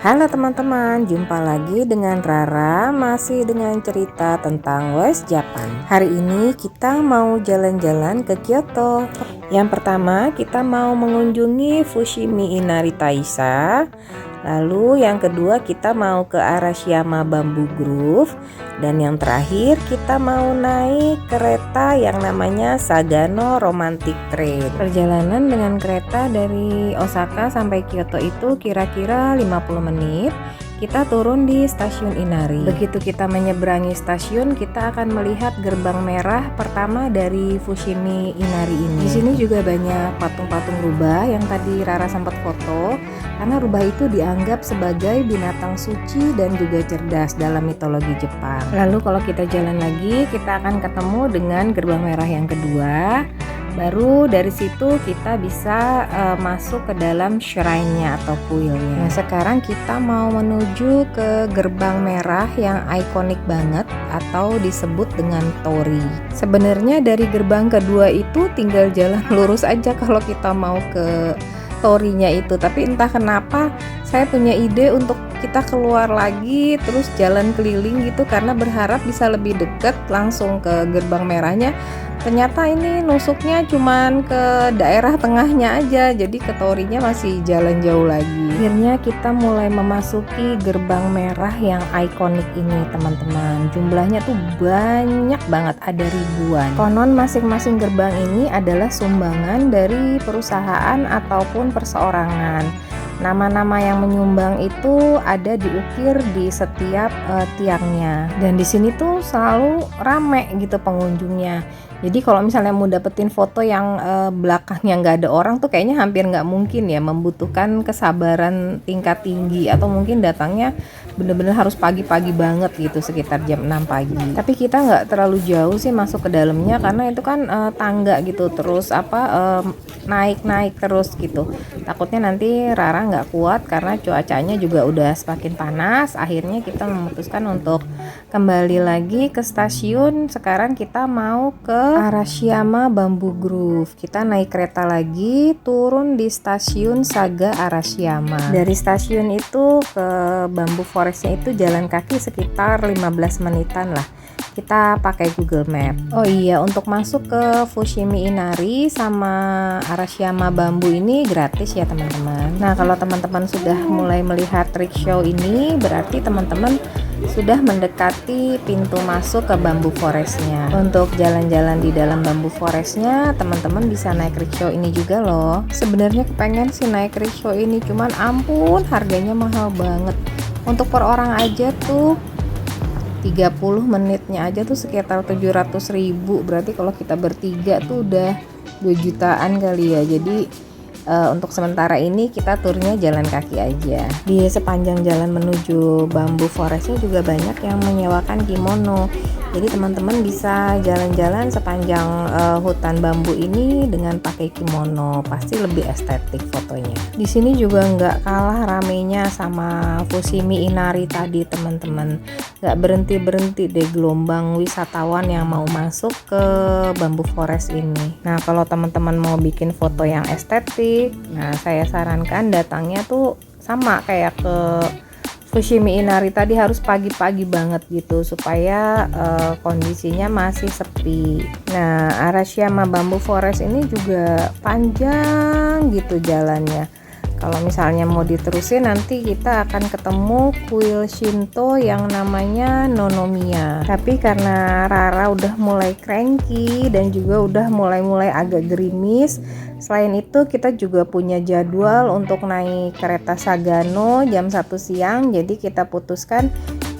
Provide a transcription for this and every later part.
Halo teman-teman, jumpa lagi dengan Rara, masih dengan cerita tentang West Japan. Hari ini kita mau jalan-jalan ke Kyoto. Yang pertama kita mau mengunjungi Fushimi Inari Taisha. Lalu yang kedua kita mau ke Arashiyama Bamboo Grove. Dan yang terakhir kita mau naik kereta yang namanya Sagano Romantic Train. Perjalanan dengan kereta dari Osaka sampai Kyoto itu kira-kira 50 menit. Kita turun di stasiun Inari. Begitu kita menyeberangi stasiun, kita akan melihat gerbang merah pertama dari Fushimi Inari ini. Di sini juga banyak patung-patung rubah yang tadi Rara sempat foto, karena rubah itu dianggap sebagai binatang suci dan juga cerdas dalam mitologi Jepang. Lalu kalau kita jalan lagi, kita akan ketemu dengan gerbang merah yang kedua. Baru dari situ kita bisa masuk ke dalam shrine-nya atau kuilnya. Nah, sekarang kita mau menuju ke gerbang merah yang ikonik banget atau disebut dengan Torii. Sebenarnya dari gerbang kedua itu tinggal jalan lurus aja kalau kita mau ke Toriinya itu, tapi entah kenapa saya punya ide untuk kita keluar lagi terus jalan keliling gitu, karena berharap bisa lebih dekat langsung ke gerbang merahnya. Ternyata ini nusuknya cuman ke daerah tengahnya aja, jadi ke Toriinya masih jalan jauh lagi. Akhirnya kita mulai memasuki gerbang merah yang ikonik ini teman-teman. Jumlahnya tuh banyak banget, ada ribuan. Konon masing-masing gerbang ini adalah sumbangan dari perusahaan ataupun perseorangan. Nama-nama yang menyumbang itu ada diukir di setiap tiangnya, dan di sini tuh selalu rame gitu pengunjungnya. Jadi kalau misalnya mau dapetin foto yang belakangnya nggak ada orang tuh kayaknya hampir nggak mungkin ya, membutuhkan kesabaran tingkat tinggi, atau mungkin datangnya bener-bener harus pagi-pagi banget gitu, sekitar jam 6 pagi. Tapi kita nggak terlalu jauh sih masuk ke dalamnya, karena itu kan tangga gitu, terus naik-naik terus gitu. Takutnya nanti Rara nggak kuat karena cuacanya juga udah semakin panas. Akhirnya kita memutuskan untuk kembali lagi ke stasiun. Sekarang kita mau ke Arashiyama Bamboo Grove. Kita naik kereta lagi, turun di stasiun Saga Arashiyama. Dari stasiun itu ke Bamboo Forestnya itu jalan kaki sekitar 15 menitan lah. Kita pakai Google Map. Oh iya, untuk masuk ke Fushimi Inari sama Arashiyama Bamboo ini gratis ya teman-teman. Nah, kalau teman-teman sudah mulai melihat rickshaw ini, berarti teman-teman sudah mendekati pintu masuk ke Bamboo Forestnya. Untuk jalan-jalan di dalam Bamboo Forestnya, teman-teman bisa naik rickshaw ini juga loh. Sebenarnya kepengen sih naik rickshaw ini, cuman ampun harganya mahal banget. Untuk per orang aja tuh 30 menitnya aja tuh sekitar 700.000. Berarti kalau kita bertiga tuh udah 2 jutaan kali ya. Jadi untuk sementara ini kita turnya jalan kaki aja. Di sepanjang jalan menuju Bamboo Forestnya juga banyak yang menyewakan kimono. Jadi teman-teman bisa jalan-jalan sepanjang hutan bambu ini dengan pakai kimono, pasti lebih estetik fotonya. Di sini juga nggak kalah ramenya sama Fushimi Inari tadi teman-teman. Nggak berhenti-berhenti deh gelombang wisatawan yang mau masuk ke Bamboo Forest ini. Nah, kalau teman-teman mau bikin foto yang estetik, nah saya sarankan datangnya tuh sama kayak ke Fushimi Inari tadi, harus pagi-pagi banget gitu supaya kondisinya masih sepi. Nah, Arashiyama Bamboo Forest ini juga panjang gitu jalannya. Kalau misalnya mau diterusin, nanti kita akan ketemu kuil Shinto yang namanya Nonomiya. Tapi karena Rara udah mulai cranky dan juga udah mulai agak gerimis, selain itu kita juga punya jadwal untuk naik kereta Sagano jam 1 siang. Jadi kita putuskan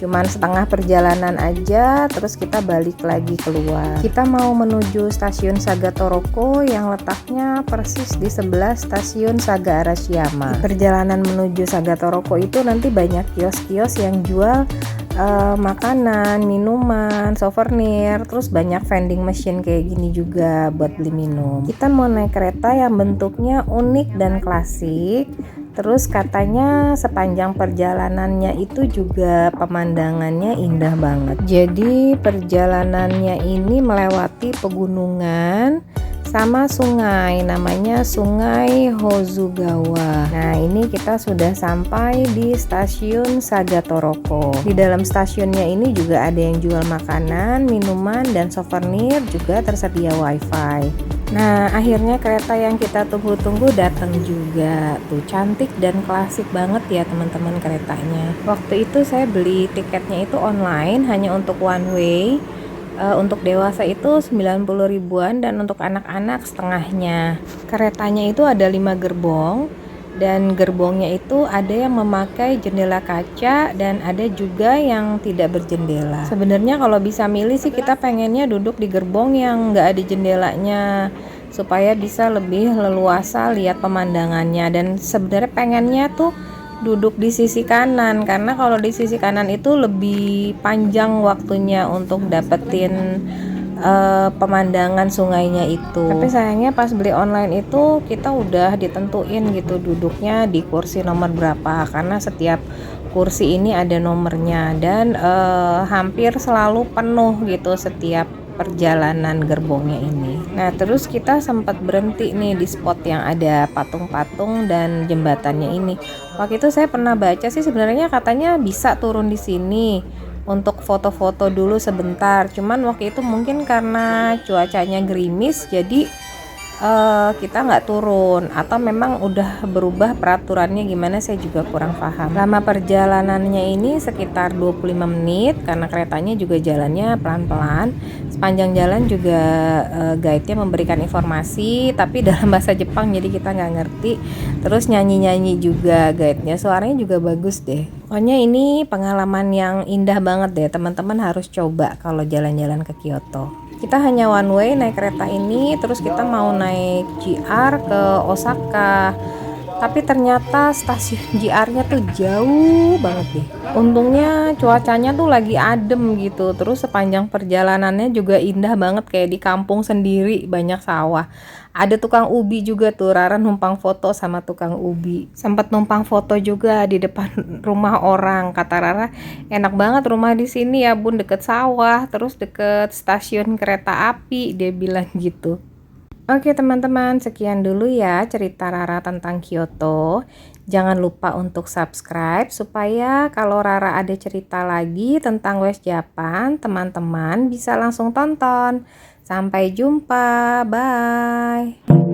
cuman setengah perjalanan aja, terus kita balik lagi keluar. Kita mau menuju stasiun Saga Toroko yang letaknya persis di sebelah stasiun Saga Arashiyama. Di perjalanan menuju Saga Toroko itu nanti banyak kios-kios yang jual makanan, minuman, souvenir, terus banyak vending machine kayak gini juga buat beli minum. Kita mau naik kereta yang bentuknya unik dan klasik. Terus katanya sepanjang perjalanannya itu juga pemandangannya indah banget. Jadi perjalanannya ini melewati pegunungan sama sungai, namanya Sungai Hozugawa. Nah, ini kita sudah sampai di stasiun Sagatoroko. Di dalam stasiunnya ini juga ada yang jual makanan, minuman, dan souvenir, juga tersedia wifi. Nah, akhirnya kereta yang kita tunggu-tunggu datang juga. Tuh, cantik dan klasik banget ya teman-teman keretanya. Waktu itu saya beli tiketnya itu online, hanya untuk one way. Untuk dewasa itu 90 ribuan dan untuk anak-anak setengahnya. Keretanya itu ada 5 gerbong dan gerbongnya itu ada yang memakai jendela kaca dan ada juga yang tidak berjendela. Sebenarnya kalau bisa milih sih kita pengennya duduk di gerbong yang nggak ada jendelanya supaya bisa lebih leluasa lihat pemandangannya, dan sebenarnya pengennya tuh duduk di sisi kanan karena kalau di sisi kanan itu lebih panjang waktunya untuk dapetin pemandangan sungainya itu. Tapi sayangnya pas beli online itu kita udah ditentuin gitu duduknya di kursi nomor berapa, karena setiap kursi ini ada nomornya dan hampir selalu penuh gitu setiap perjalanan gerbongnya ini. Nah, terus kita sempat berhenti nih di spot yang ada patung-patung dan jembatannya ini. Waktu itu saya pernah baca sih sebenarnya katanya bisa turun di sini untuk foto-foto dulu sebentar. Cuman waktu itu mungkin karena cuacanya gerimis jadi kita nggak turun, atau memang udah berubah peraturannya gimana saya juga kurang paham. Lama perjalanannya ini sekitar 25 menit karena keretanya juga jalannya pelan-pelan. Sepanjang jalan juga guide-nya memberikan informasi tapi dalam bahasa Jepang jadi kita nggak ngerti. Terus nyanyi-nyanyi juga guide-nya, suaranya juga bagus deh. Pokoknya ini pengalaman yang indah banget deh, teman-teman harus coba kalau jalan-jalan ke Kyoto. Kita hanya one way naik kereta ini, terus kita mau naik JR ke Osaka. Tapi ternyata stasiun JR-nya tuh jauh banget deh. Untungnya cuacanya tuh lagi adem gitu. Terus sepanjang perjalanannya juga indah banget kayak di kampung sendiri, banyak sawah. Ada tukang ubi juga tuh, Rara numpang foto sama tukang ubi. Sempat numpang foto juga di depan rumah orang. Kata Rara, enak banget rumah di sini ya Bun, deket sawah, terus deket stasiun kereta api, dia bilang gitu. Oke teman-teman, sekian dulu ya cerita Rara tentang Kyoto. Jangan lupa untuk subscribe supaya kalau Rara ada cerita lagi tentang West Japan, teman-teman bisa langsung tonton. Sampai jumpa, bye.